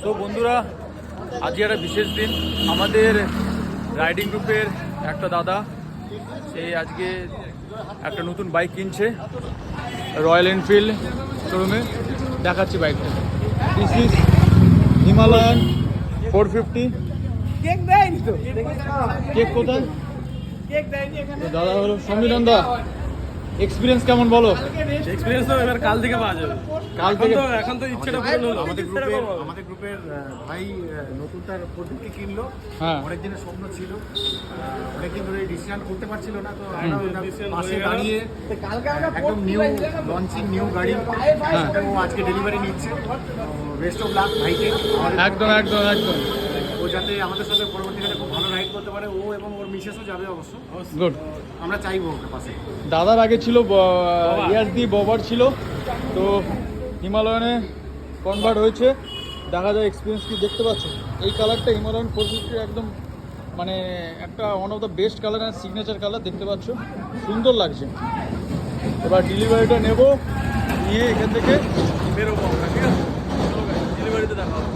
তো বন্ধুরা, আজকে একটা বিশেষ দিন। আমাদের রাইডিং গ্রুপের একটা দাদা, সে আজকে একটা নতুন বাইক কিনছে রয়্যাল এনফিল্ড শোরুমে। দেখাচ্ছি বাইকটা। This is Himalayan 450। কেক দেয়নি তো। কেক কোথায়? কেক দেয়নি এখানে। দাদা হলো সমীরণ দা, এক্সপিরিয়েন্স কেমন বলো? এক্সপেরিয়েন্স তো এবার কাল থেকে পাওয়া যাবে। কাল থেকে এখন তো ইচ্ছেটা পূরণ হলো। আমাদের গ্রুপের ভাই নতুন তার 450 কিনলো। হ্যাঁ। অনেক দিনের স্বপ্ন ছিল, অনেকদিন ধরে ডিসিশন করতে পারছিল না, তো decision পাশে হয়ে গেল। দাঁড়িয়ে কালকে আমরা একদম নিউ লঞ্চিং নিউ গাড়ি সাথে ও আজকে ডেলিভারি নিচ্ছে। বেস্ট অফ লাক ভাইকে, একদম একদম একদম ও যাতে আমাদের সাথে পরবর্তীকালে খুব ভালো রাইড করতে পারে। ও এবং ওর মিসেসও যাবে অবশ্য, গুড। আমরা চাইবো ওকে পাশে। দাদার আগে ছিল ইয়ারদি ববার ছিল, তো হিমালয়ানে কনভার্ট হয়েছে। দেখা যায় এক্সপিরিয়েন্স কি দেখতে পাচ্ছ। এই কালারটা হিমালয়ান 450 একদম মানে একটা one of the best colour and signature colour, দেখতে পাচ্ছ সুন্দর লাগছে। এবার ডেলিভারিটা নেব, নিয়ে এখান থেকে বেরোবো আমরা, ঠিক আছে? ডেলিভারিতে দেখা হবে।